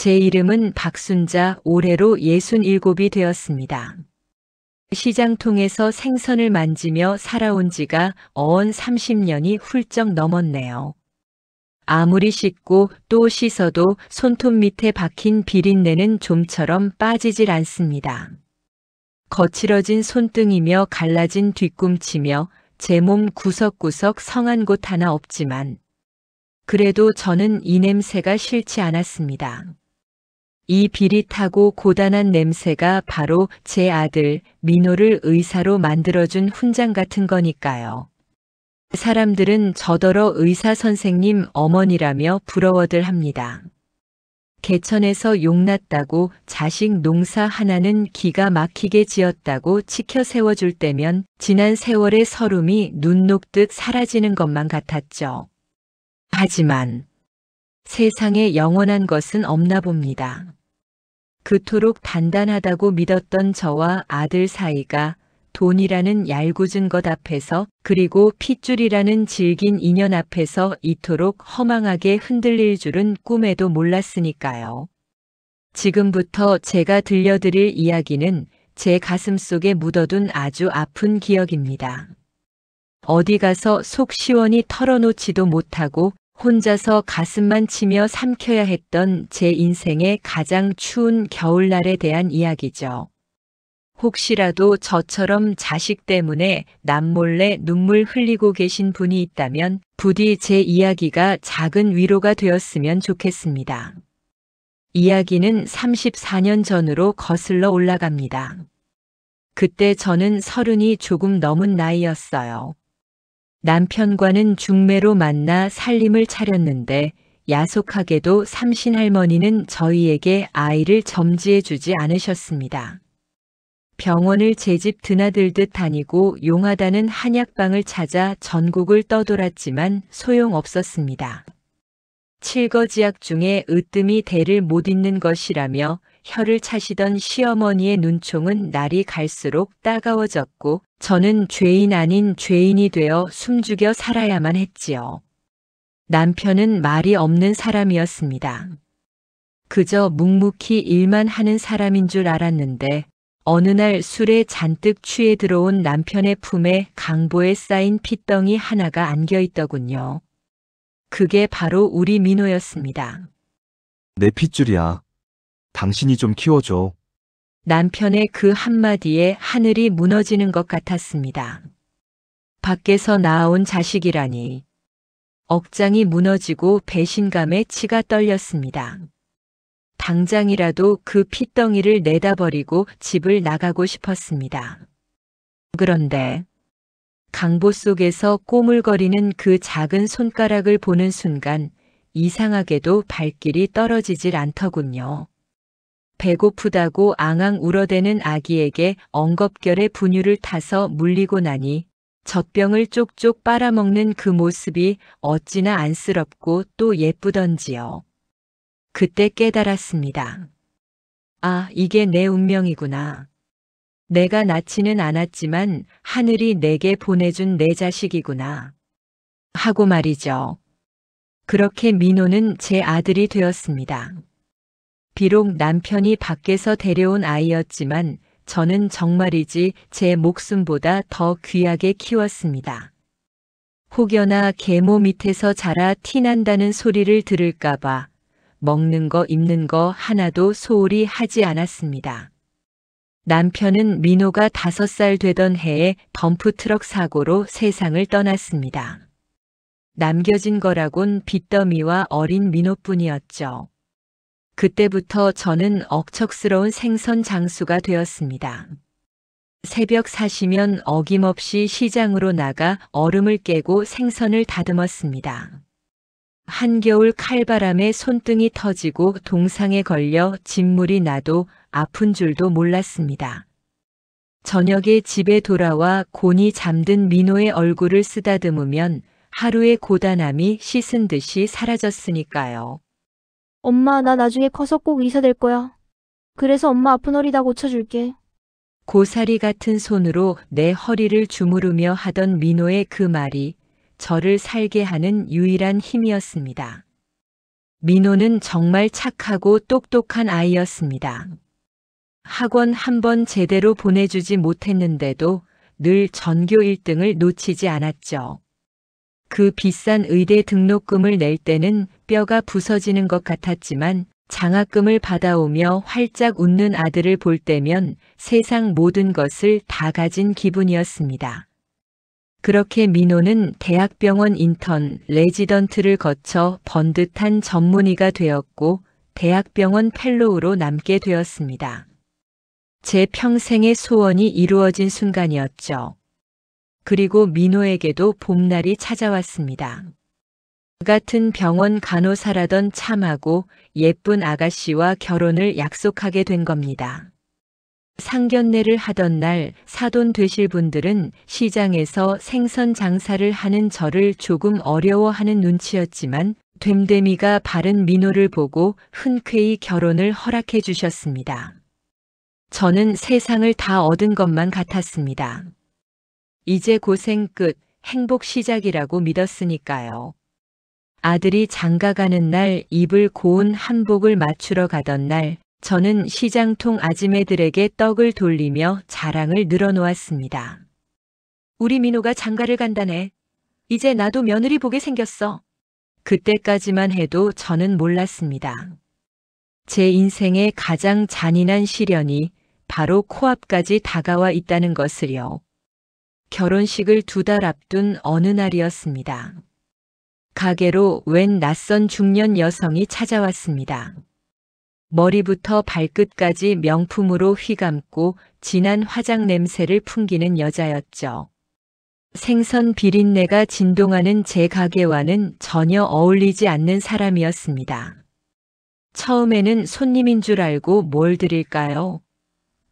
제 이름은 박순자, 올해로 67이 되었습니다. 시장통에서 생선을 만지며 살아온 지가 어언 30년이 훌쩍 넘었네요. 아무리 씻고 또 씻어도 손톱 밑에 박힌 비린내는 좀처럼 빠지질 않습니다. 거칠어진 손등이며 갈라진 뒤꿈치며 제 몸 구석구석 성한 곳 하나 없지만 그래도 저는 이 냄새가 싫지 않았습니다. 이 비릿하고 고단한 냄새가 바로 제 아들 민호를 의사로 만들어준 훈장 같은 거니까요. 사람들은 저더러 의사 선생님 어머니라며 부러워들 합니다. 개천에서 용났다고 자식 농사 하나는 기가 막히게 지었다고 치켜 세워줄 때면 지난 세월의 서름이 눈 녹듯 사라지는 것만 같았죠. 하지만 세상에 영원한 것은 없나 봅니다. 그토록 단단하다고 믿었던 저와 아들 사이가 돈이라는 얄궂은 것 앞에서 그리고 핏줄이라는 질긴 인연 앞에서 이토록 허망하게 흔들릴 줄은 꿈에도 몰랐으니까요. 지금부터 제가 들려드릴 이야기는 제 가슴 속에 묻어둔 아주 아픈 기억입니다. 어디 가서 속 시원히 털어놓지도 못하고 혼자서 가슴만 치며 삼켜야 했던 제 인생의 가장 추운 겨울날에 대한 이야기죠. 혹시라도 저처럼 자식 때문에 남몰래 눈물 흘리고 계신 분이 있다면 부디 제 이야기가 작은 위로가 되었으면 좋겠습니다. 이야기는 34년 전으로 거슬러 올라갑니다. 그때 저는 30이 조금 넘은 나이였어요. 남편과는 중매로 만나 살림을 차렸는데 야속하게도 삼신할머니는 저희에게 아이를 점지해 주지 않으셨습니다. 병원을 제 집 드나들듯 다니고 용하다는 한약방을 찾아 전국을 떠돌았지만 소용없었습니다. 칠거지약 중에 으뜸이 대를 못 잇는 것이라며 혀를 차시던 시어머니의 눈총은 날이 갈수록 따가워졌고 저는 죄인 아닌 죄인이 되어 숨죽여 살아야만 했지요. 남편은 말이 없는 사람이었습니다. 그저 묵묵히 일만 하는 사람인 줄 알았는데 어느 날 술에 잔뜩 취해 들어온 남편의 품에 강보에 쌓인 핏덩이 하나가 안겨 있더군요. 그게 바로 우리 민호였습니다. 내 핏줄이야. 당신이 좀 키워줘. 남편의 그 한마디에 하늘이 무너지는 것 같았습니다. 밖에서 낳아온 자식이라니. 억장이 무너지고 배신감에 치가 떨렸습니다. 당장이라도 그 핏덩이를 내다버리고 집을 나가고 싶었습니다. 그런데 강보 속에서 꼬물거리는 그 작은 손가락을 보는 순간 이상하게도 발길이 떨어지질 않더군요. 배고프다고 앙앙 울어대는 아기에게 엉겁결에 분유를 타서 물리고 나니 젖병을 쪽쪽 빨아먹는 그 모습이 어찌나 안쓰럽고 또 예쁘던지요. 그때 깨달았습니다. 아, 이게 내 운명이구나. 내가 낳지는 않았지만 하늘이 내게 보내준 내 자식이구나. 하고 말이죠. 그렇게 민호는 제 아들이 되었습니다. 비록 남편이 밖에서 데려온 아이였지만 저는 정말이지 제 목숨보다 더 귀하게 키웠습니다. 혹여나 계모 밑에서 자라 티난다는 소리를 들을까봐 먹는 거 입는 거 하나도 소홀히 하지 않았습니다. 남편은 민호가 5살 되던 해에 덤프트럭 사고로 세상을 떠났습니다. 남겨진 거라곤 빚더미와 어린 민호뿐이었죠. 그때부터 저는 억척스러운 생선 장수가 되었습니다. 새벽 4시면 어김없이 시장으로 나가 얼음을 깨고 생선을 다듬었습니다. 한겨울 칼바람에 손등이 터지고 동상에 걸려 진물이 나도 아픈 줄도 몰랐습니다. 저녁에 집에 돌아와 곤히 잠든 민호의 얼굴을 쓰다듬으면 하루의 고단함이 씻은 듯이 사라졌으니까요. 엄마, 나 나중에 커서 꼭 의사 될 거야. 그래서 엄마 아픈 허리 다 고쳐줄게. 고사리 같은 손으로 내 허리를 주무르며 하던 민호의 그 말이 저를 살게 하는 유일한 힘이었습니다. 민호는 정말 착하고 똑똑한 아이였습니다. 학원 한 번 제대로 보내주지 못했는데도 늘 전교 1등을 놓치지 않았죠. 그 비싼 의대 등록금을 낼 때는 뼈가 부서지는 것 같았지만 장학금을 받아오며 활짝 웃는 아들을 볼 때면 세상 모든 것을 다 가진 기분이었습니다. 그렇게 민호는 대학병원 인턴, 레지던트를 거쳐 번듯한 전문의가 되었고 대학병원 펠로우로 남게 되었습니다. 제 평생의 소원이 이루어진 순간이었죠. 그리고 민호에게도 봄날이 찾아왔습니다. 같은 병원 간호사라던 참하고 예쁜 아가씨와 결혼을 약속하게 된 겁니다. 상견례를 하던 날 사돈 되실 분들은 시장에서 생선 장사를 하는 저를 조금 어려워하는 눈치였지만 됨됨이가 바른 민호를 보고 흔쾌히 결혼을 허락해 주셨습니다. 저는 세상을 다 얻은 것만 같았습니다. 이제 고생 끝, 행복 시작이라고 믿었으니까요. 아들이 장가가는 날 입을 고운 한복을 맞추러 가던 날 저는 시장통 아지매들에게 떡을 돌리며 자랑을 늘어놓았습니다. 우리 민호가 장가를 간다네. 이제 나도 며느리 보게 생겼어. 그때까지만 해도 저는 몰랐습니다. 제 인생의 가장 잔인한 시련이 바로 코앞까지 다가와 있다는 것을요. 결혼식을 2달 앞둔 어느 날이었습니다. 가게로 웬 낯선 중년 여성이 찾아왔습니다. 머리부터 발끝까지 명품으로 휘감고 진한 화장 냄새를 풍기는 여자였죠. 생선 비린내가 진동하는 제 가게와는 전혀 어울리지 않는 사람이었습니다. 처음에는 손님인 줄 알고 뭘 드릴까요?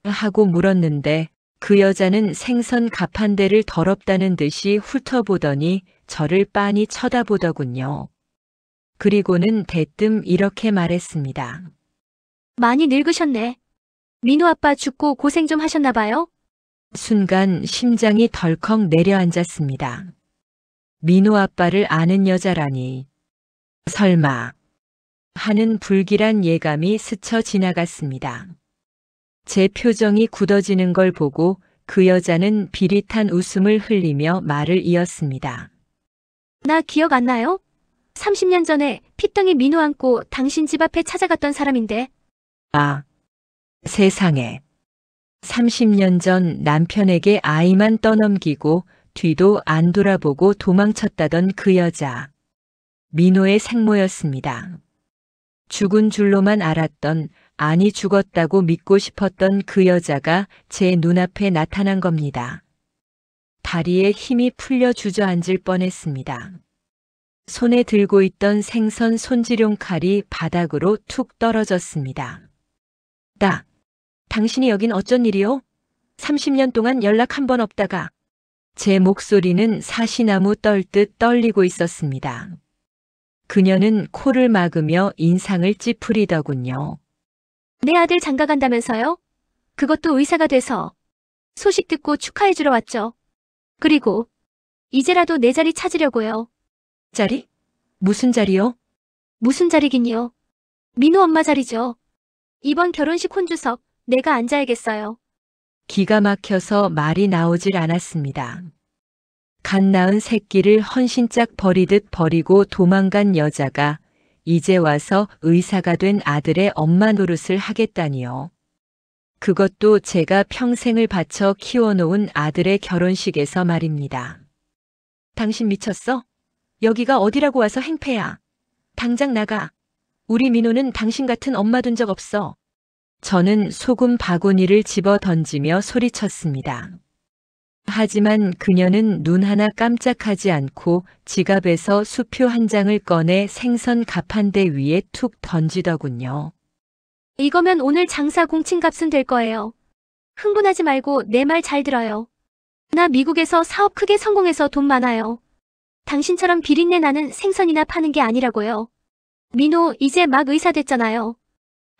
하고 물었는데 그 여자는 생선 갑 한 대를 더럽다는 듯이 훑어보더니 저를 빤히 쳐다보더군요. 그리고는 대뜸 이렇게 말했습니다. 많이 늙으셨네. 민호 아빠 죽고 고생 좀 하셨나 봐요? 순간 심장이 덜컥 내려앉았습니다. 민호 아빠를 아는 여자라니. 설마 하는 불길한 예감이 스쳐 지나갔습니다. 제 표정이 굳어지는 걸 보고 그 여자는 비릿한 웃음을 흘리며 말을 이었습니다. 나 기억 안 나요? 30년 전에 피덩이 민호 안고 당신 집 앞에 찾아갔던 사람인데. 아, 세상에. 30년 전 남편에게 아이만 떠넘기고 뒤도 안 돌아보고 도망쳤다던 그 여자. 민호의 생모였습니다. 죽은 줄로만 알았던, 아니 죽었다고 믿고 싶었던 그 여자가 제 눈앞에 나타난 겁니다. 다리에 힘이 풀려 주저앉을 뻔했습니다. 손에 들고 있던 생선 손질용 칼이 바닥으로 툭 떨어졌습니다. 당신이 여긴 어쩐 일이요? 30년 동안 연락 한 번 없다가. 제 목소리는 사시나무 떨듯 떨리고 있었습니다. 그녀는 코를 막으며 인상을 찌푸리더군요. 내 아들 장가간다면서요? 그것도 의사가 돼서. 소식 듣고 축하해주러 왔죠. 그리고 이제라도 내 자리 찾으려고요. 자리? 무슨 자리요? 무슨 자리긴요. 민호 엄마 자리죠. 이번 결혼식 혼주석 내가 앉아야겠어요. 기가 막혀서 말이 나오질 않았습니다. 갓 낳은 새끼를 헌신짝 버리듯 버리고 도망간 여자가 이제 와서 의사가 된 아들의 엄마 노릇을 하겠다니요. 그것도 제가 평생을 바쳐 키워놓은 아들의 결혼식에서 말입니다. 당신 미쳤어? 여기가 어디라고 와서 행패야. 당장 나가. 우리 민호는 당신 같은 엄마 둔 적 없어. 저는 소금 바구니를 집어 던지며 소리쳤습니다. 하지만 그녀는 눈 하나 깜짝하지 않고 지갑에서 수표 한 장을 꺼내 생선 갑 한 대 위에 툭 던지더군요. 이거면 오늘 장사 공친값은 될 거예요. 흥분하지 말고 내 말 잘 들어요. 나 미국에서 사업 크게 성공해서 돈 많아요. 당신처럼 비린내 나는 생선이나 파는 게 아니라고요. 민호 이제 막 의사 됐잖아요.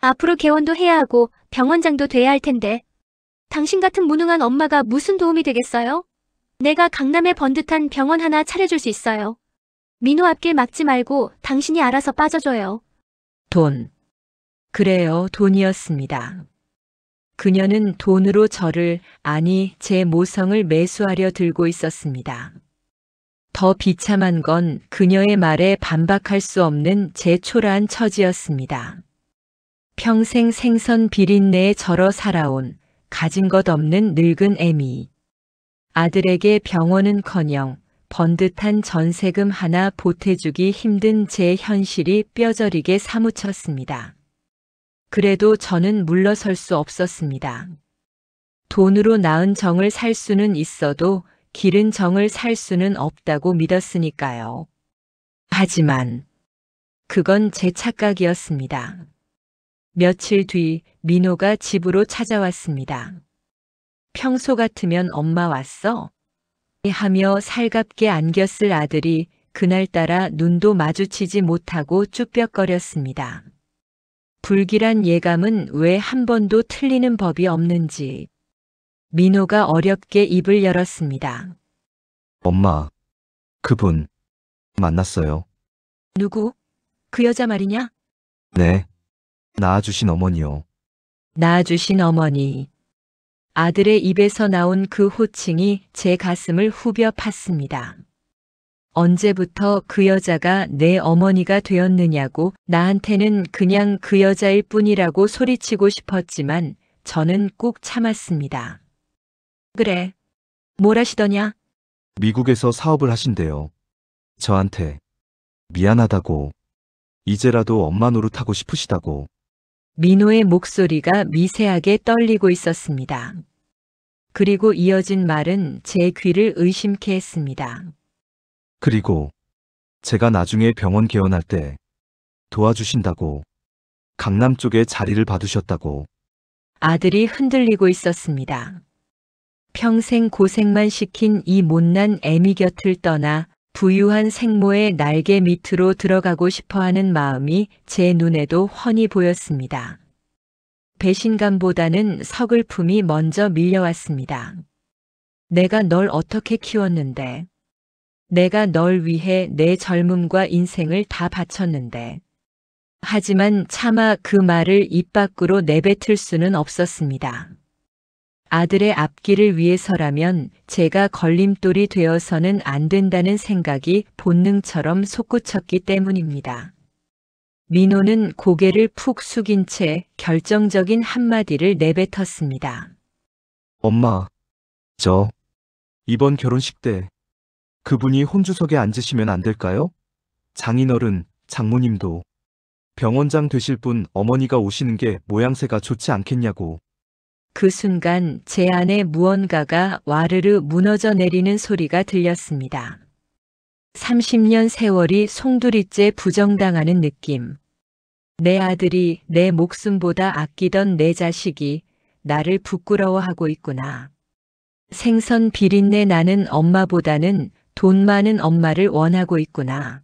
앞으로 개원도 해야 하고 병원장도 돼야 할 텐데. 당신 같은 무능한 엄마가 무슨 도움이 되겠어요? 내가 강남에 번듯한 병원 하나 차려줄 수 있어요. 민호 앞길 막지 말고 당신이 알아서 빠져줘요. 돈. 그래요, 돈이었습니다. 그녀는 돈으로 저를, 아니, 제 모성을 매수하려 들고 있었습니다. 더 비참한 건 그녀의 말에 반박할 수 없는 제 초라한 처지였습니다. 평생 생선 비린내에 절어 살아온 가진 것 없는 늙은 애미. 아들에게 병원은커녕 번듯한 전세금 하나 보태주기 힘든 제 현실이 뼈저리게 사무쳤습니다. 그래도 저는 물러설 수 없었습니다. 돈으로 낳은 정을 살 수는 있어도 기른 정을 살 수는 없다고 믿었으니까요. 하지만 그건 제 착각이었습니다. 며칠 뒤 민호가 집으로 찾아왔습니다. 평소 같으면 엄마 왔어? 하며 살갑게 안겼을 아들이 그날따라 눈도 마주치지 못하고 쭈뼛거렸습니다. 불길한 예감은 왜 한 번도 틀리는 법이 없는지. 민호가 어렵게 입을 열었습니다. 엄마, 그분 만났어요. 누구? 그 여자 말이냐? 네. 낳아주신 어머니요. 낳아주신 어머니. 아들의 입에서 나온 그 호칭이 제 가슴을 후벼 팠습니다. 언제부터 그 여자가 내 어머니가 되었느냐고 나한테는 그냥 그 여자일 뿐이라고 소리치고 싶었지만 저는 꾹 참았습니다. 그래, 뭘 하시더냐? 미국에서 사업을 하신대요. 저한테 미안하다고, 이제라도 엄마 노릇하고 싶으시다고. 민호의 목소리가 미세하게 떨리고 있었습니다. 그리고 이어진 말은 제 귀를 의심케 했습니다. 그리고 제가 나중에 병원 개원할 때 도와주신다고, 강남 쪽에 자리를 봐두셨다고. 아들이 흔들리고 있었습니다. 평생 고생만 시킨 이 못난 애미 곁을 떠나 부유한 생모의 날개 밑으로 들어가고 싶어하는 마음이 제 눈에도 훤히 보였습니다. 배신감보다는 서글픔이 먼저 밀려왔습니다. 내가 널 어떻게 키웠는데, 내가 널 위해 내 젊음과 인생을 다 바쳤는데. 하지만 차마 그 말을 입 밖으로 내뱉을 수는 없었습니다. 아들의 앞길을 위해서라면 제가 걸림돌이 되어서는 안 된다는 생각이 본능처럼 솟구쳤기 때문입니다. 민호는 고개를 푹 숙인 채 결정적인 한마디를 내뱉었습니다. 엄마, 이번 결혼식 때 그분이 혼주석에 앉으시면 안 될까요? 장인어른, 장모님도 병원장 되실 분 어머니가 오시는 게 모양새가 좋지 않겠냐고. 그 순간 제 안에 무언가가 와르르 무너져 내리는 소리가 들렸습니다. 30년 세월이 송두리째 부정당하는 느낌. 내 아들이 내 목숨보다 아끼던 내 자식이 나를 부끄러워하고 있구나. 생선 비린내 나는 엄마보다는 돈 많은 엄마를 원하고 있구나.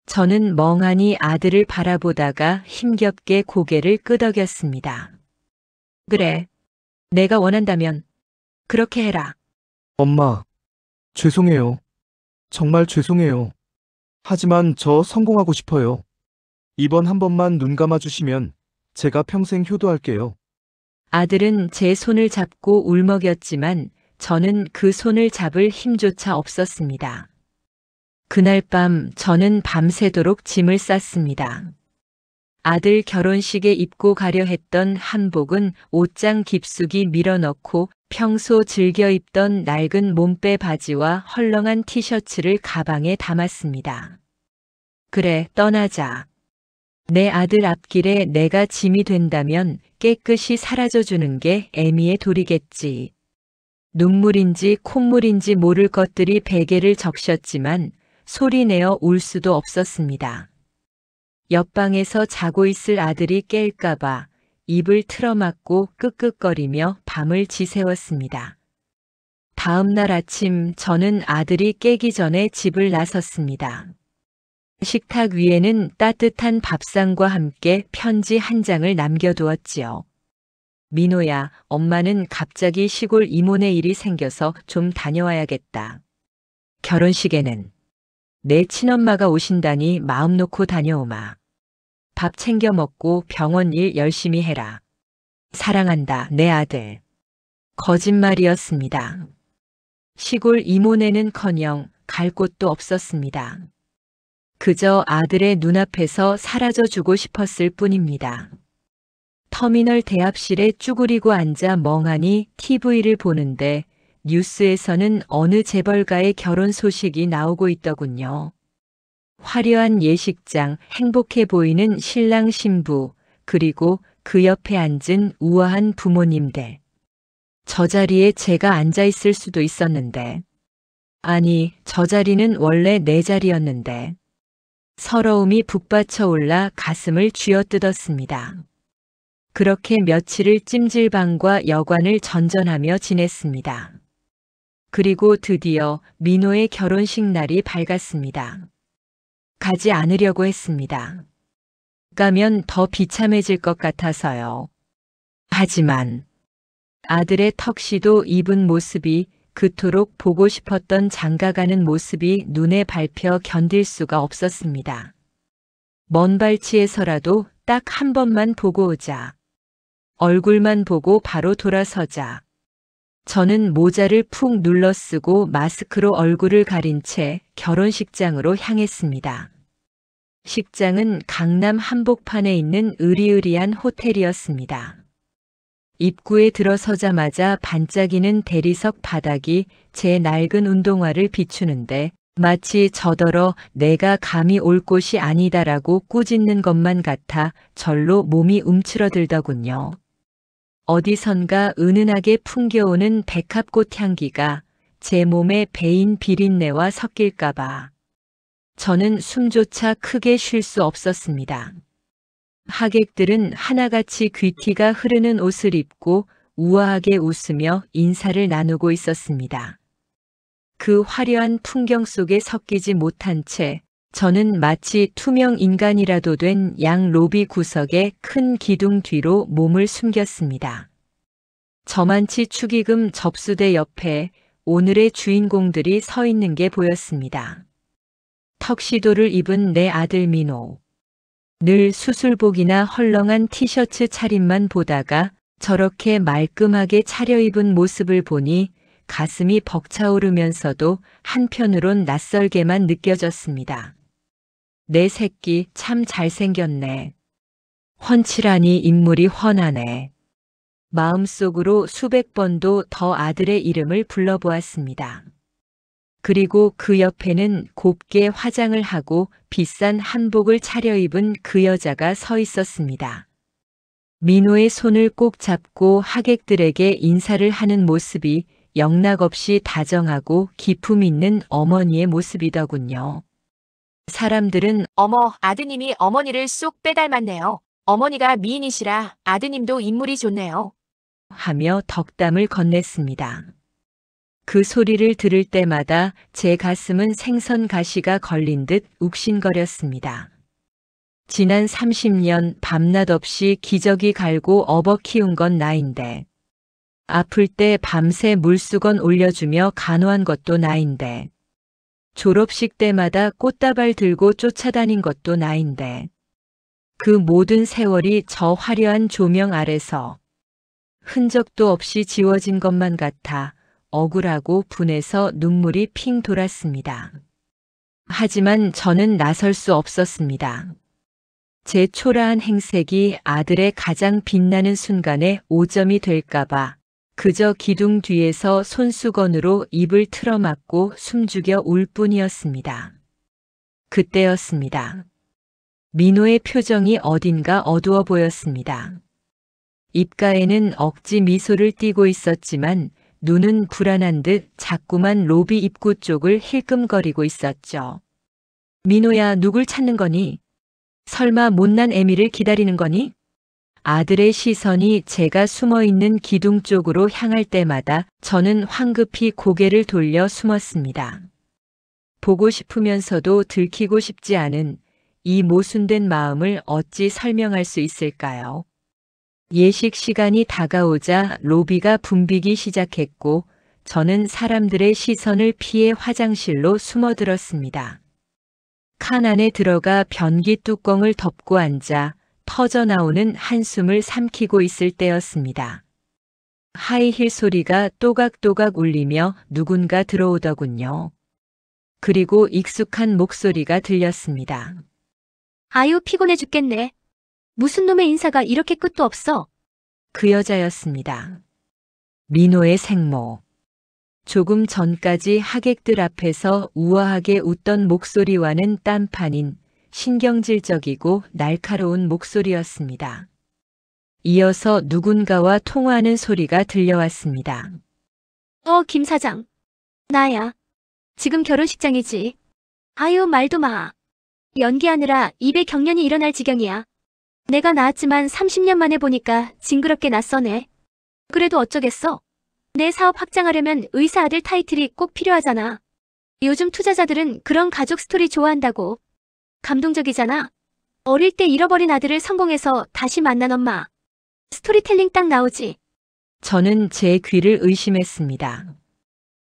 저는 멍하니 아들을 바라보다가 힘겹게 고개를 끄덕였습니다. 그래, 내가 원한다면 그렇게 해라. 엄마, 죄송해요. 정말 죄송해요. 하지만 저 성공하고 싶어요. 이번 한 번만 눈 감아주시면 제가 평생 효도할게요. 아들은 제 손을 잡고 울먹였지만 저는 그 손을 잡을 힘조차 없었습니다. 그날 밤 저는 밤새도록 짐을 쌌습니다. 아들 결혼식에 입고 가려 했던 한복은 옷장 깊숙이 밀어넣고 평소 즐겨 입던 낡은 몸빼 바지와 헐렁한 티셔츠를 가방에 담았습니다. 그래, 떠나자. 내 아들 앞길에 내가 짐이 된다면 깨끗이 사라져주는 게 애미의 도리겠지. 눈물인지 콧물인지 모를 것들이 베개를 적셨지만 소리내어 울 수도 없었습니다. 옆방에서 자고 있을 아들이 깰까봐 입을 틀어막고 끄끄거리며 밤을 지새웠습니다. 다음 날 아침 저는 아들이 깨기 전에 집을 나섰습니다. 식탁 위에는 따뜻한 밥상과 함께 편지 한 장을 남겨두었지요. 민호야, 엄마는 갑자기 시골 이모네 일이 생겨서 좀 다녀와야겠다. 결혼식에는 내 친엄마가 오신다니 마음 놓고 다녀오마. 밥 챙겨 먹고 병원 일 열심히 해라. 사랑한다, 내 아들. 거짓말이었습니다. 시골 이모네는커녕 갈 곳도 없었습니다. 그저 아들의 눈앞에서 사라져주고 싶었을 뿐입니다. 터미널 대합실에 쭈그리고 앉아 멍하니 TV를 보는데 뉴스에서는 어느 재벌가의 결혼 소식이 나오고 있더군요. 화려한 예식장, 행복해 보이는 신랑 신부, 그리고 그 옆에 앉은 우아한 부모님들. 저 자리에 제가 앉아 있을 수도 있었는데. 아니, 저 자리는 원래 내 자리였는데. 서러움이 북받쳐 올라 가슴을 쥐어뜯었습니다. 그렇게 며칠을 찜질방과 여관을 전전하며 지냈습니다. 그리고 드디어 민호의 결혼식 날이 밝았습니다. 가지 않으려고 했습니다. 가면 더 비참해질 것 같아서요. 하지만 아들의 턱시도 입은 모습이, 그토록 보고 싶었던 장가가는 모습이 눈에 밟혀 견딜 수가 없었습니다. 먼 발치에서라도 딱 한 번만 보고 오자. 얼굴만 보고 바로 돌아서자. 저는 모자를 푹 눌러 쓰고 마스크로 얼굴을 가린 채 결혼식장으로 향했습니다. 식장은 강남 한복판에 있는 으리으리한 호텔이었습니다. 입구에 들어서자마자 반짝이는 대리석 바닥이 제 낡은 운동화를 비추는데 마치 저더러 내가 감히 올 곳이 아니다라고 꾸짖는 것만 같아 절로 몸이 움츠러들더군요. 어디선가 은은하게 풍겨오는 백합꽃 향기가 제 몸에 배인 비린내와 섞일까봐 저는 숨조차 크게 쉴 수 없었습니다. 하객들은 하나같이 귀티가 흐르는 옷을 입고 우아하게 웃으며 인사를 나누고 있었습니다. 그 화려한 풍경 속에 섞이지 못한 채 저는 마치 투명 인간이라도 된 양 로비 구석의 큰 기둥 뒤로 몸을 숨겼습니다. 저만치 축의금 접수대 옆에 오늘의 주인공들이 서 있는 게 보였습니다. 턱시도를 입은 내 아들 민호. 늘 수술복이나 헐렁한 티셔츠 차림만 보다가 저렇게 말끔하게 차려입은 모습을 보니 가슴이 벅차오르면서도 한편으론 낯설게만 느껴졌습니다. 내 새끼 참 잘생겼네. 훤칠하니 인물이 훤하네. 마음속으로 수백 번도 더 아들의 이름을 불러보았습니다. 그리고 그 옆에는 곱게 화장을 하고 비싼 한복을 차려입은 그 여자가 서 있었습니다. 민호의 손을 꼭 잡고 하객들에게 인사를 하는 모습이 영락없이 다정하고 기품 있는 어머니의 모습이더군요. 사람들은 어머, 아드님이 어머니를 쏙 빼닮았네요. 어머니가 미인이시라 아드님도 인물이 좋네요. 하며 덕담을 건넸습니다. 그 소리를 들을 때마다 제 가슴은 생선 가시가 걸린 듯 욱신거렸습니다. 지난 30년 밤낮 없이 기저귀 갈고 업어 키운 건 나인데, 아플 때 밤새 물수건 올려주며 간호한 것도 나인데, 졸업식 때마다 꽃다발 들고 쫓아다닌 것도 나인데, 그 모든 세월이 저 화려한 조명 아래서 흔적도 없이 지워진 것만 같아 억울하고 분해서 눈물이 핑 돌았습니다. 하지만 저는 나설 수 없었습니다. 제 초라한 행색이 아들의 가장 빛나는 순간에 오점이 될까봐 그저 기둥 뒤에서 손수건으로 입을 틀어막고 숨죽여 울 뿐이었습니다. 그때였습니다. 민호의 표정이 어딘가 어두워 보였습니다. 입가에는 억지 미소를 띠고 있었지만 눈은 불안한 듯 자꾸만 로비 입구 쪽을 힐끔거리고 있었죠. 민호야, 누굴 찾는 거니? 설마 못난 애미를 기다리는 거니? 아들의 시선이 제가 숨어있는 기둥 쪽으로 향할 때마다 저는 황급히 고개를 돌려 숨었습니다. 보고 싶으면서도 들키고 싶지 않은 이 모순된 마음을 어찌 설명할 수 있을까요? 예식 시간이 다가오자 로비가 붐비기 시작했고 저는 사람들의 시선을 피해 화장실로 숨어들었습니다. 칸 안에 들어가 변기 뚜껑을 덮고 앉아 터져나오는 한숨을 삼키고 있을 때였습니다. 하이힐 소리가 또각또각 울리며 누군가 들어오더군요. 그리고 익숙한 목소리가 들렸습니다. 아유, 피곤해 죽겠네. 무슨 놈의 인사가 이렇게 끝도 없어. 그 여자였습니다. 민호의 생모. 조금 전까지 하객들 앞에서 우아하게 웃던 목소리와는 딴판인 신경질적이고 날카로운 목소리였습니다. 이어서 누군가와 통화하는 소리가 들려왔습니다. 김 사장. 나야. 지금 결혼식장이지. 아유, 말도 마. 연기하느라 입에 경련이 일어날 지경이야. 내가 낳았지만 30년 만에 보니까 징그럽게 낯서네. 그래도 어쩌겠어. 내 사업 확장하려면 의사 아들 타이틀이 꼭 필요하잖아. 요즘 투자자들은 그런 가족 스토리 좋아한다고. 감동적이잖아. 어릴 때 잃어버린 아들을 성공해서 다시 만난 엄마. 스토리텔링 딱 나오지. 저는 제 귀를 의심했습니다.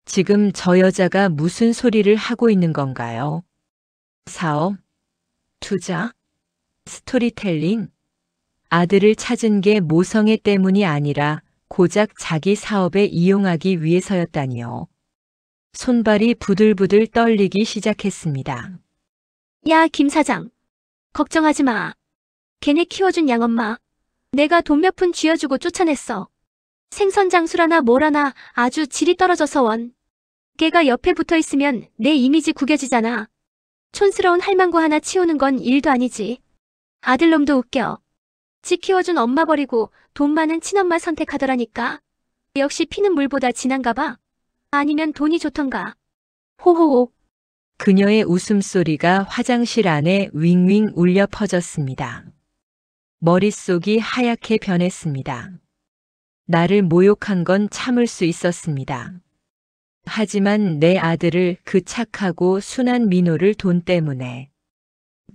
지금 저 여자가 무슨 소리를 하고 있는 건가요? 사업? 투자? 스토리텔링? 아들을 찾은 게 모성애 때문이 아니라 고작 자기 사업에 이용하기 위해서였다니요. 손발이 부들부들 떨리기 시작했습니다. 야, 김 사장. 걱정하지 마. 걔네 키워준 양엄마. 내가 돈 몇 푼 쥐어주고 쫓아냈어. 생선 장수라나 뭐라나 아주 질이 떨어져서 원. 걔가 옆에 붙어 있으면 내 이미지 구겨지잖아. 촌스러운 할망구 하나 치우는 건 일도 아니지. 아들놈도 웃겨. 지 키워준 엄마 버리고 돈 많은 친엄마 선택하더라니까. 역시 피는 물보다 진한가 봐. 아니면 돈이 좋던가. 호호호. 그녀의 웃음소리가 화장실 안에 윙윙 울려 퍼졌습니다. 머릿속이 하얗게 변했습니다. 나를 모욕한 건 참을 수 있었습니다. 하지만 내 아들을 그 착하고 순한 민호를 돈 때문에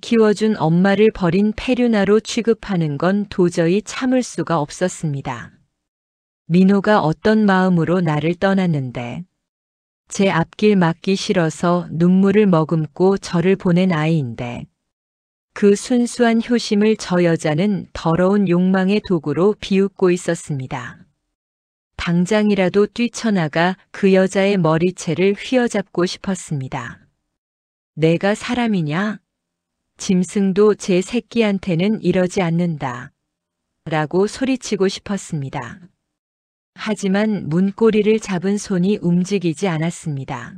키워준 엄마를 버린 폐륜아로 취급하는 건 도저히 참을 수가 없었습니다. 민호가 어떤 마음으로 나를 떠났는데 제 앞길 막기 싫어서 눈물을 머금고 저를 보낸 아이인데 그 순수한 효심을 저 여자는 더러운 욕망의 도구로 비웃고 있었습니다. 당장이라도 뛰쳐나가 그 여자의 머리채를 휘어잡고 싶었습니다. 내가 사람이냐? 짐승도 제 새끼한테는 이러지 않는다. 라고 소리치고 싶었습니다. 하지만 문고리를 잡은 손이 움직이지 않았습니다.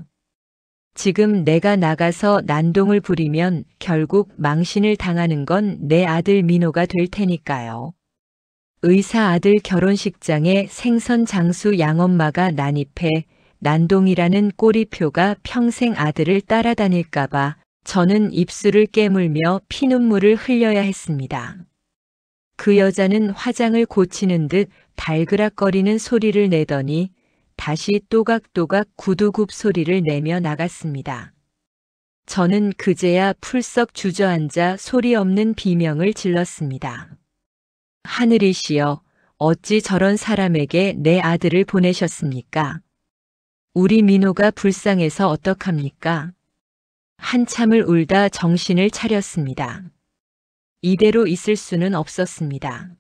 지금 내가 나가서 난동을 부리면 결국 망신을 당하는 건 내 아들 민호가 될 테니까요. 의사 아들 결혼식장에 생선 장수 양엄마가 난입해 난동이라는 꼬리표가 평생 아들을 따라다닐까봐 저는 입술을 깨물며 피눈물을 흘려야 했습니다. 그 여자는 화장을 고치는 듯 달그락거리는 소리를 내더니 다시 또각또각 구두굽 소리를 내며 나갔습니다. 저는 그제야 풀썩 주저앉아 소리 없는 비명을 질렀습니다. 하늘이시여, 어찌 저런 사람에게 내 아들을 보내셨습니까? 우리 민호가 불쌍해서 어떡합니까? 한참을 울다 정신을 차렸습니다. 이대로 있을 수는 없었습니다.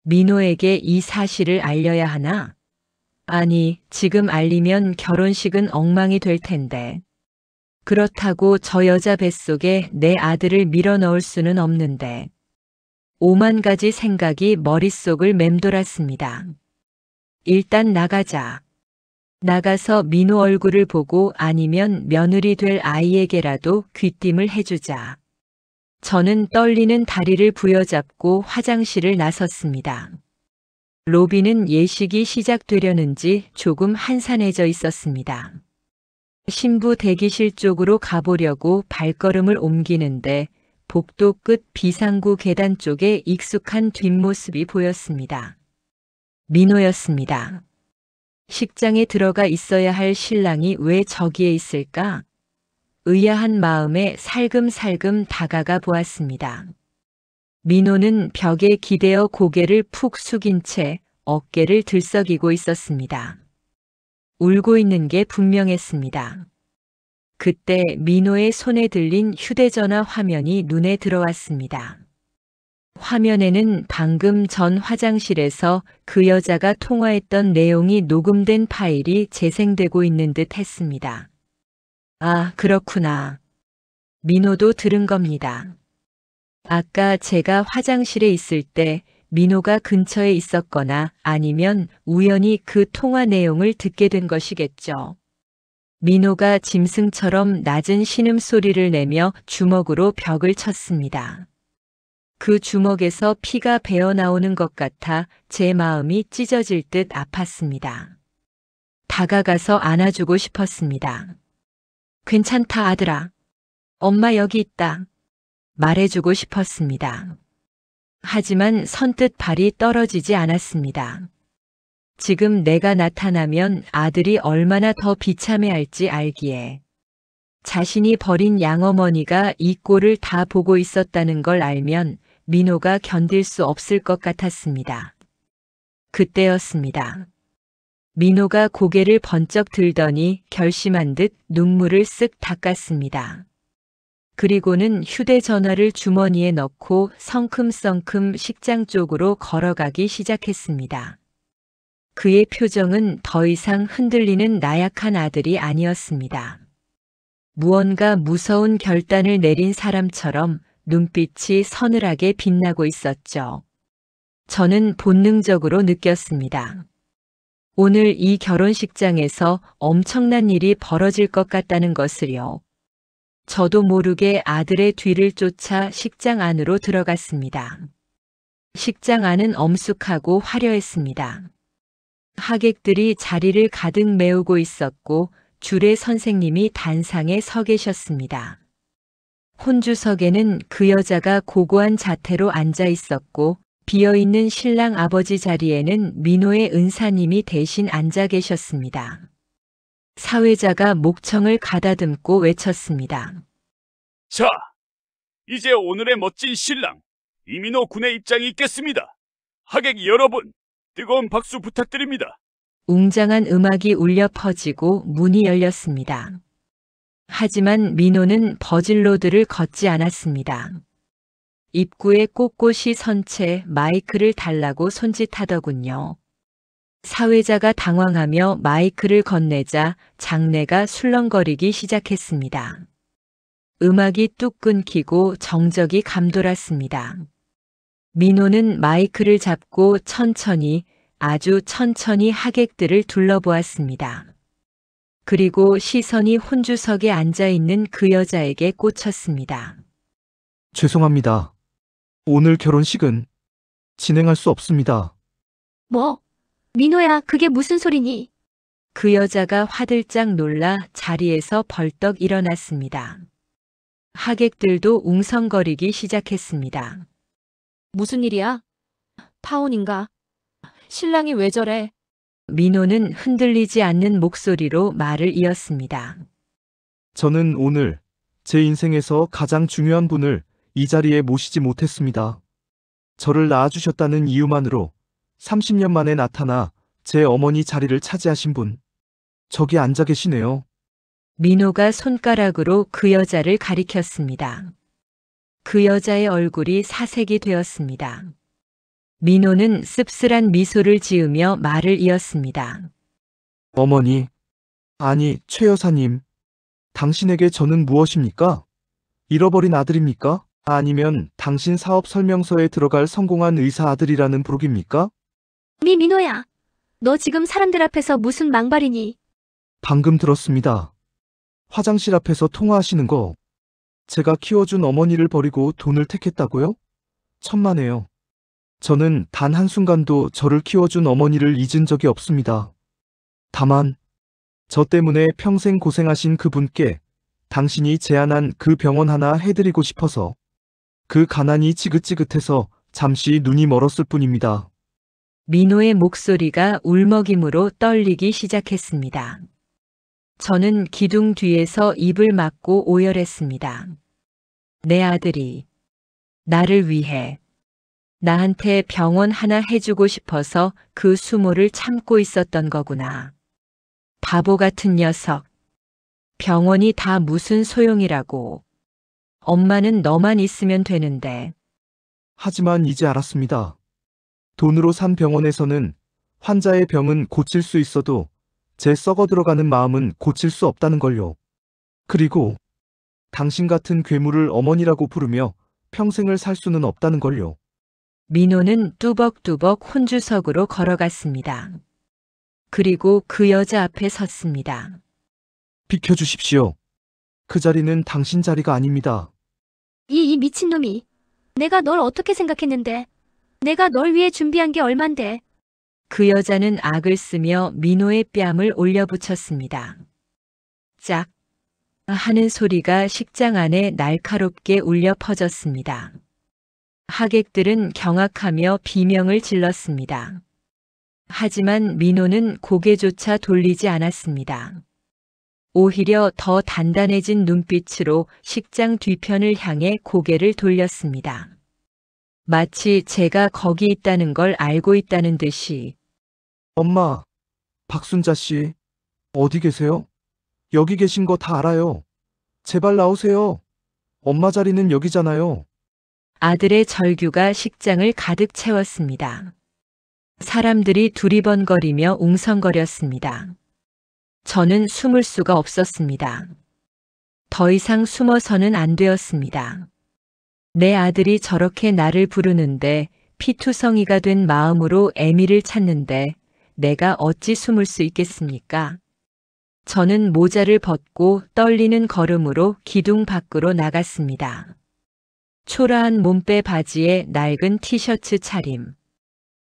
민호에게 이 사실을 알려야 하나? 아니, 지금 알리면 결혼식은 엉망이 될 텐데. 그렇다고 저 여자 뱃속에 내 아들을 밀어넣을 수는 없는데. 5만 가지 생각이 머릿속을 맴돌았습니다. 일단 나가자. 나가서 민호 얼굴을 보고 아니면 며느리 될 아이에게라도 귀띔을 해주자. 저는 떨리는 다리를 부여잡고 화장실을 나섰습니다. 로비는 예식이 시작되려는지 조금 한산해져 있었습니다. 신부 대기실 쪽으로 가보려고 발걸음을 옮기는데 복도 끝 비상구 계단 쪽에 익숙한 뒷모습이 보였습니다. 민호였습니다. 식장에 들어가 있어야 할 신랑이 왜 저기에 있을까? 의아한 마음에 살금살금 다가가 보았습니다. 민호는 벽에 기대어 고개를 푹 숙인 채 어깨를 들썩이고 있었습니다. 울고 있는 게 분명했습니다. 그때 민호의 손에 들린 휴대전화 화면이 눈에 들어왔습니다. 화면에는 방금 전 화장실에서 그 여자가 통화했던 내용이 녹음된 파일이 재생되고 있는 듯 했습니다. 아, 그렇구나. 민호도 들은 겁니다. 아까 제가 화장실에 있을 때 민호가 근처에 있었거나 아니면 우연히 그 통화 내용을 듣게 된 것이겠죠. 민호가 짐승처럼 낮은 신음소리를 내며 주먹으로 벽을 쳤습니다. 그 주먹에서 피가 배어나오는 것 같아 제 마음이 찢어질 듯 아팠습니다. 다가가서 안아주고 싶었습니다. 괜찮다, 아들아. 엄마 여기 있다. 말해주고 싶었습니다. 하지만 선뜻 발이 떨어지지 않았습니다. 지금 내가 나타나면 아들이 얼마나 더 비참해할지 알기에 자신이 버린 양어머니가 이 꼴을 다 보고 있었다는 걸 알면 민호가 견딜 수 없을 것 같았습니다. 그때였습니다. 민호가 고개를 번쩍 들더니 결심한 듯 눈물을 쓱 닦았습니다. 그리고는 휴대전화를 주머니에 넣고 성큼성큼 식장 쪽으로 걸어가기 시작했습니다. 그의 표정은 더 이상 흔들리는 나약한 아들이 아니었습니다. 무언가 무서운 결단을 내린 사람처럼 눈빛이 서늘하게 빛나고 있었죠. 저는 본능적으로 느꼈습니다. 오늘 이 결혼식장에서 엄청난 일이 벌어질 것 같다는 것을요. 저도 모르게 아들의 뒤를 쫓아 식장 안으로 들어갔습니다. 식장 안은 엄숙하고 화려했습니다. 하객들이 자리를 가득 메우고 있었고 주례 선생님이 단상에 서 계셨습니다. 혼주석에는 그 여자가 고고한 자태로 앉아 있었고 비어있는 신랑 아버지 자리에는 민호의 은사님이 대신 앉아 계셨습니다. 사회자가 목청을 가다듬고 외쳤습니다. 자, 이제 오늘의 멋진 신랑 이민호 군의 입장이 있겠습니다. 하객 여러분, 뜨거운 박수 부탁드립니다. 웅장한 음악이 울려 퍼지고 문이 열렸습니다. 하지만 민호는 버질로드를 걷지 않았습니다. 입구에 꼿꼿이 선 채 마이크를 달라고 손짓하더군요. 사회자가 당황하며 마이크를 건네자 장내가 술렁거리기 시작했습니다. 음악이 뚝 끊기고 정적이 감돌았습니다. 민호는 마이크를 잡고 천천히, 아주 천천히 하객들을 둘러보았습니다. 그리고 시선이 혼주석에 앉아있는 그 여자에게 꽂혔습니다. 죄송합니다. 오늘 결혼식은 진행할 수 없습니다. 뭐? 민호야, 그게 무슨 소리니? 그 여자가 화들짝 놀라 자리에서 벌떡 일어났습니다. 하객들도 웅성거리기 시작했습니다. 무슨 일이야? 파혼인가? 신랑이 왜 저래? 민호는 흔들리지 않는 목소리로 말을 이었습니다. 저는 오늘 제 인생에서 가장 중요한 분을 이 자리에 모시지 못했습니다. 저를 낳아주셨다는 이유만으로 30년 만에 나타나 제 어머니 자리를 차지하신 분, 저기 앉아 계시네요. 민호가 손가락으로 그 여자를 가리켰습니다. 그 여자의 얼굴이 사색이 되었습니다. 민호는 씁쓸한 미소를 지으며 말을 이었습니다. 어머니, 아니 최 여사님, 당신에게 저는 무엇입니까? 잃어버린 아들입니까? 아니면 당신 사업 설명서에 들어갈 성공한 의사 아들이라는 부록입니까? 민호야, 너 지금 사람들 앞에서 무슨 망발이니? 방금 들었습니다. 화장실 앞에서 통화하시는 거. 제가 키워준 어머니를 버리고 돈을 택했다고요? 천만에요. 저는 단 한순간도 저를 키워준 어머니를 잊은 적이 없습니다. 다만 저 때문에 평생 고생하신 그분께 당신이 제안한 그 병원 하나 해드리고 싶어서 그 가난이 지긋지긋해서 잠시 눈이 멀었을 뿐입니다. 민호의 목소리가 울먹임으로 떨리기 시작했습니다. 저는 기둥 뒤에서 입을 막고 오열했습니다. 내 아들이 나를 위해 나한테 병원 하나 해주고 싶어서 그 수모를 참고 있었던 거구나. 바보 같은 녀석. 병원이 다 무슨 소용이라고. 엄마는 너만 있으면 되는데. 하지만 이제 알았습니다. 돈으로 산 병원에서는 환자의 병은 고칠 수 있어도 제 썩어 들어가는 마음은 고칠 수 없다는 걸요. 그리고 당신 같은 괴물을 어머니라고 부르며 평생을 살 수는 없다는 걸요. 민호는 뚜벅뚜벅 혼주석으로 걸어갔습니다. 그리고 그 여자 앞에 섰습니다. 비켜주십시오. 그 자리는 당신 자리가 아닙니다. 이 미친놈이. 내가 널 어떻게 생각했는데. 내가 널 위해 준비한 게 얼만데. 그 여자는 악을 쓰며 민호의 뺨을 올려붙였습니다. 짝 하는 소리가 식장 안에 날카롭게 울려 퍼졌습니다. 하객들은 경악하며 비명을 질렀습니다. 하지만 민호는 고개조차 돌리지 않았습니다. 오히려 더 단단해진 눈빛으로 식장 뒤편을 향해 고개를 돌렸습니다. 마치 제가 거기 있다는 걸 알고 있다는 듯이. 엄마, 박순자 씨, 어디 계세요? 여기 계신 거 다 알아요. 제발 나오세요. 엄마 자리는 여기잖아요. 아들의 절규가 식장을 가득 채웠습니다. 사람들이 두리번거리며 웅성거렸습니다. 저는 숨을 수가 없었습니다. 더 이상 숨어서는 안 되었습니다. 내 아들이 저렇게 나를 부르는데 피투성이가 된 마음으로 애미를 찾는데 내가 어찌 숨을 수 있겠습니까? 저는 모자를 벗고 떨리는 걸음으로 기둥 밖으로 나갔습니다. 초라한 몸빼 바지에 낡은 티셔츠 차림.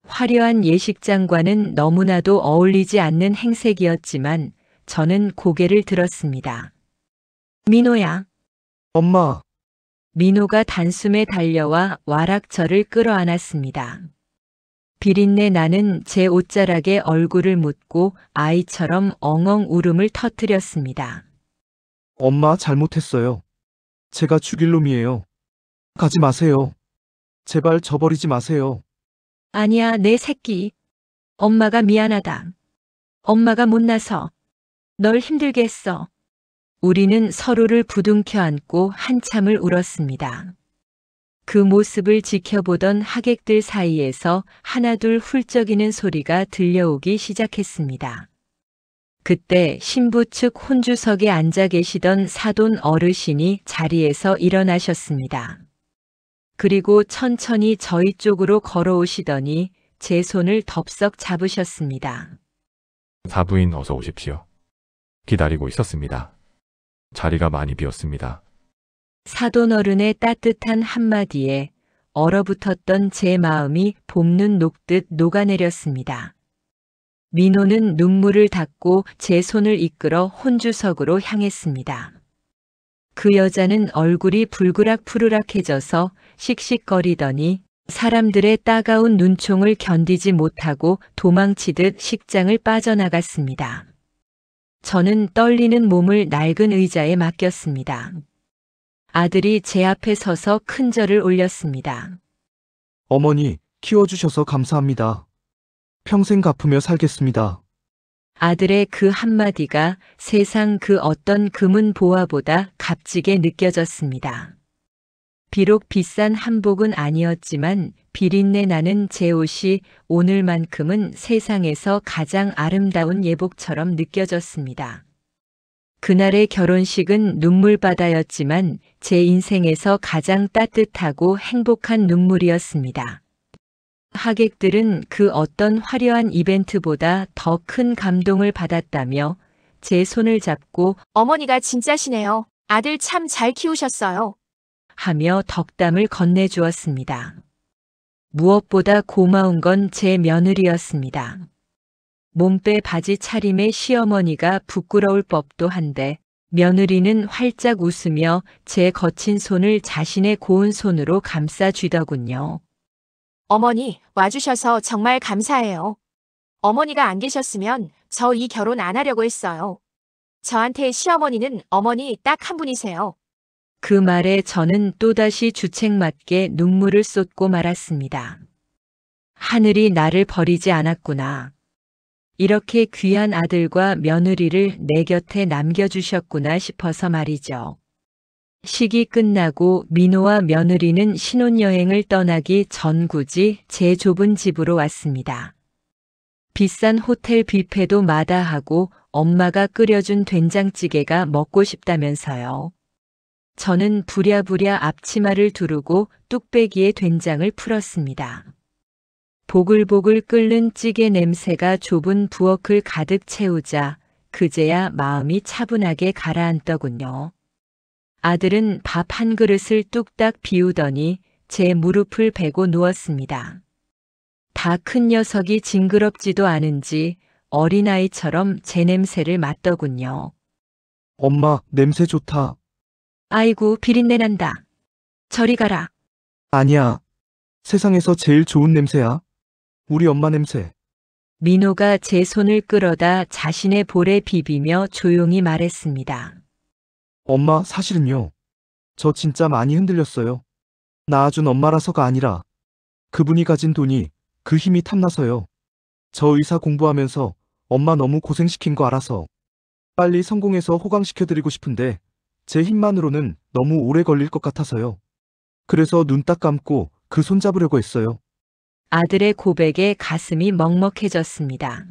화려한 예식장과는 너무나도 어울리지 않는 행색이었지만 저는 고개를 들었습니다. 민호야. 엄마, 민호가 단숨에 달려와 와락 저를 끌어안았습니다. 비린내 나는 제 옷자락에 얼굴을 묻고 아이처럼 엉엉 울음을 터뜨렸습니다. 엄마 잘못했어요. 제가 죽일 놈이에요. 가지 마세요. 제발 저버리지 마세요. 아니야, 내 새끼. 엄마가 미안하다. 엄마가 못나서 널 힘들게 했어. 우리는 서로를 부둥켜 안고 한참을 울었습니다. 그 모습을 지켜보던 하객들 사이에서 하나둘 훌쩍이는 소리가 들려오기 시작했습니다. 그때 신부 측 혼주석에 앉아 계시던 사돈 어르신이 자리에서 일어나셨습니다. 그리고 천천히 저희 쪽으로 걸어오시더니 제 손을 덥석 잡으셨습니다. 사부인 어서 오십시오. 기다리고 있었습니다. 자리가 많이 비었습니다. 사돈 어른의 따뜻한 한마디에 얼어붙었던 제 마음이 봄눈 녹듯 녹아내렸습니다. 민호는 눈물을 닦고 제 손을 이끌어 혼주석으로 향했습니다. 그 여자는 얼굴이 불그락푸르락해져서 씩씩거리더니 사람들의 따가운 눈총을 견디지 못하고 도망치듯 식장을 빠져나갔습니다. 저는 떨리는 몸을 낡은 의자에 맡겼습니다. 아들이 제 앞에 서서 큰 절을 올렸습니다. 어머니, 키워주셔서 감사합니다. 평생 갚으며 살겠습니다. 아들의 그 한마디가 세상 그 어떤 금은 보화보다 값지게 느껴졌습니다. 비록 비싼 한복은 아니었지만 비린내 나는 제 옷이 오늘만큼은 세상에서 가장 아름다운 예복처럼 느껴졌습니다. 그날의 결혼식은 눈물바다였지만 제 인생에서 가장 따뜻하고 행복한 눈물이었습니다. 하객들은 그 어떤 화려한 이벤트보다 더 큰 감동을 받았다며 제 손을 잡고 어머니가 진짜시네요. 아들 참 잘 키우셨어요. 하며 덕담을 건네주었습니다. 무엇보다 고마운 건 제 며느리였습니다. 몸빼 바지 차림의 시어머니가 부끄러울 법도 한데 며느리는 활짝 웃으며 제 거친 손을 자신의 고운 손으로 감싸쥐더군요. 어머니, 와주셔서 정말 감사해요. 어머니가 안 계셨으면 저 이 결혼 안 하려고 했어요. 저한테 시어머니는 어머니 딱 한 분이세요. 그 말에 저는 또다시 주책맞게 눈물을 쏟고 말았습니다. 하늘이 나를 버리지 않았구나. 이렇게 귀한 아들과 며느리를 내 곁에 남겨주셨구나 싶어서 말이죠. 식이 끝나고 민호와 며느리는 신혼여행을 떠나기 전 굳이 제 좁은 집으로 왔습니다. 비싼 호텔 뷔페도 마다하고 엄마가 끓여준 된장찌개가 먹고 싶다면서요. 저는 부랴부랴 앞치마를 두르고 뚝배기에 된장을 풀었습니다. 보글보글 끓는 찌개 냄새가 좁은 부엌을 가득 채우자 그제야 마음이 차분하게 가라앉더군요. 아들은 밥 한 그릇을 뚝딱 비우더니 제 무릎을 베고 누웠습니다. 다 큰 녀석이 징그럽지도 않은지 어린아이처럼 제 냄새를 맡더군요. 엄마, 냄새 좋다. 아이고 비린내 난다. 저리 가라. 아니야. 세상에서 제일 좋은 냄새야. 우리 엄마 냄새. 민호가 제 손을 끌어다 자신의 볼에 비비며 조용히 말했습니다. 엄마, 사실은요. 저 진짜 많이 흔들렸어요. 낳아준 엄마라서가 아니라 그분이 가진 돈이 그 힘이 탐나서요. 저 의사 공부하면서 엄마 너무 고생시킨 거 알아서 빨리 성공해서 호강시켜드리고 싶은데 제 힘만으로는 너무 오래 걸릴 것 같아서요. 그래서 눈 딱 감고 그 손 잡으려고 했어요. 아들의 고백에 가슴이 먹먹해졌습니다.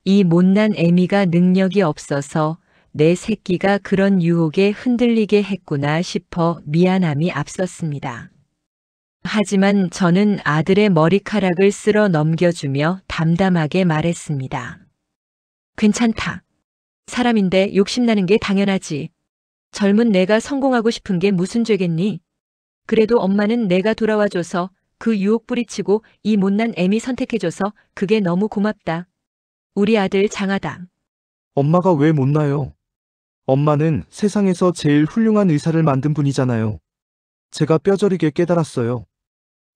이 못난 애미가 능력이 없어서 내 새끼가 그런 유혹에 흔들리게 했구나 싶어 미안함이 앞섰습니다. 하지만 저는 아들의 머리카락을 쓸어 넘겨주며 담담하게 말했습니다. 괜찮다. 사람인데 욕심나는 게 당연하지. 젊은 내가 성공하고 싶은 게 무슨 죄겠니? 그래도 엄마는 내가 돌아와줘서 그 유혹 뿌리치고 이 못난 애미 선택해줘서 그게 너무 고맙다. 우리 아들 장하다. 엄마가 왜 못나요? 엄마는 세상에서 제일 훌륭한 의사를 만든 분이잖아요. 제가 뼈저리게 깨달았어요.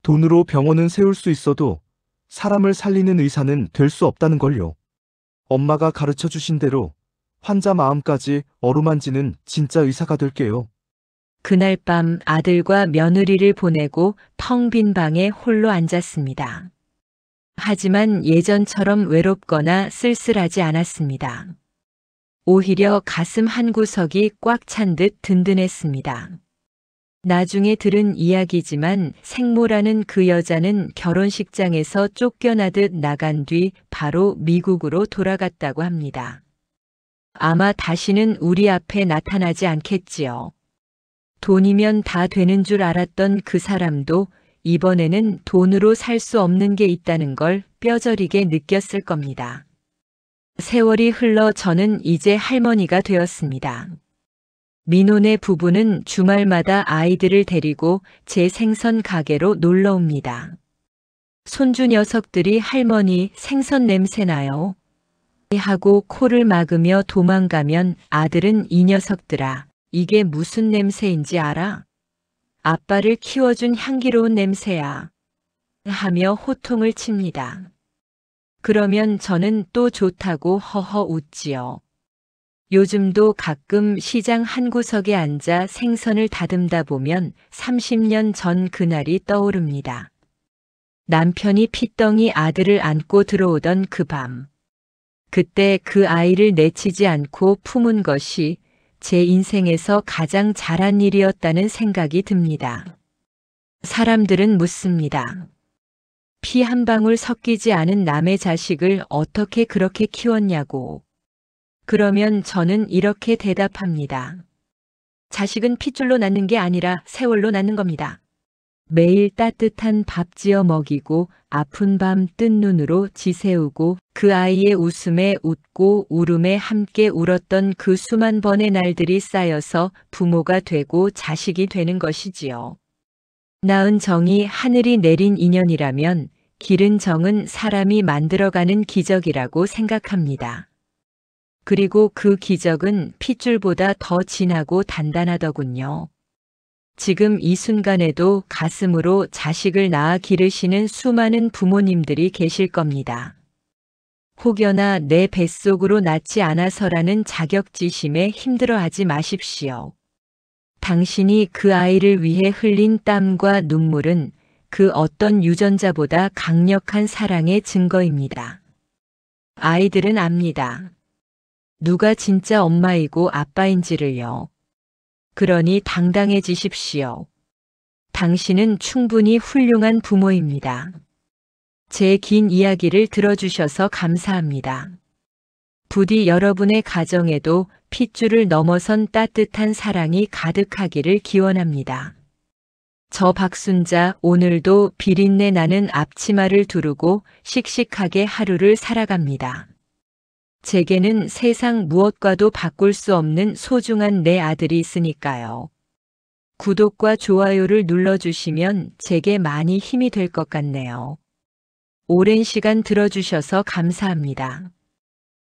돈으로 병원은 세울 수 있어도 사람을 살리는 의사는 될 수 없다는 걸요. 엄마가 가르쳐 주신 대로 환자 마음까지 어루만지는 진짜 의사가 될게요. 그날 밤 아들과 며느리를 보내고 텅 빈 방에 홀로 앉았습니다. 하지만 예전처럼 외롭거나 쓸쓸하지 않았습니다. 오히려 가슴 한구석이 꽉 찬 듯 든든했습니다. 나중에 들은 이야기지만 생모라는 그 여자는 결혼식장에서 쫓겨나듯 나간 뒤 바로 미국으로 돌아갔다고 합니다. 아마 다시는 우리 앞에 나타나지 않겠지요. 돈이면 다 되는 줄 알았던 그 사람도 이번에는 돈으로 살 수 없는 게 있다는 걸 뼈저리게 느꼈을 겁니다. 세월이 흘러 저는 이제 할머니가 되었습니다. 민호네 부부는 주말마다 아이들을 데리고 제 생선 가게로 놀러 옵니다. 손주 녀석들이 할머니 생선 냄새 나요. 하고 코를 막으며 도망가면 아들은 이 녀석들아, 이게 무슨 냄새인지 알아? 아빠를 키워준 향기로운 냄새야. 하며 호통을 칩니다. 그러면 저는 또 좋다고 허허 웃지요. 요즘도 가끔 시장 한 구석에 앉아 생선을 다듬다 보면 30년 전 그날이 떠오릅니다. 남편이 핏덩이 아들을 안고 들어오던 그 밤. 그때 그 아이를 내치지 않고 품은 것이 제 인생에서 가장 잘한 일이었다는 생각이 듭니다. 사람들은 묻습니다. 피 한 방울 섞이지 않은 남의 자식을 어떻게 그렇게 키웠냐고. 그러면 저는 이렇게 대답합니다. 자식은 핏줄로 낳는 게 아니라 세월로 낳는 겁니다. 매일 따뜻한 밥 지어 먹이고 아픈 밤 뜬 눈으로 지새우고 그 아이의 웃음에 웃고 울음에 함께 울었던 그 수만 번의 날들이 쌓여서 부모가 되고 자식이 되는 것이지요. 낳은 정이 하늘이 내린 인연이라면 기른 정은 사람이 만들어가는 기적이라고 생각합니다. 그리고 그 기적은 핏줄보다 더 진하고 단단하더군요. 지금 이 순간에도 가슴으로 자식을 낳아 기르시는 수많은 부모님들이 계실 겁니다. 혹여나 내 뱃속으로 낳지 않아서라는 자격지심에 힘들어하지 마십시오. 당신이 그 아이를 위해 흘린 땀과 눈물은 그 어떤 유전자보다 강력한 사랑의 증거입니다. 아이들은 압니다. 누가 진짜 엄마이고 아빠인지를요. 그러니 당당해지십시오. 당신은 충분히 훌륭한 부모입니다. 제 긴 이야기를 들어주셔서 감사합니다. 부디 여러분의 가정에도 핏줄을 넘어선 따뜻한 사랑이 가득하기를 기원합니다. 저 박순자 오늘도 비린내 나는 앞치마를 두르고 씩씩하게 하루를 살아갑니다. 제게는 세상 무엇과도 바꿀 수 없는 소중한 내 아들이 있으니까요. 구독과 좋아요를 눌러주시면 제게 많이 힘이 될 것 같네요. 오랜 시간 들어주셔서 감사합니다.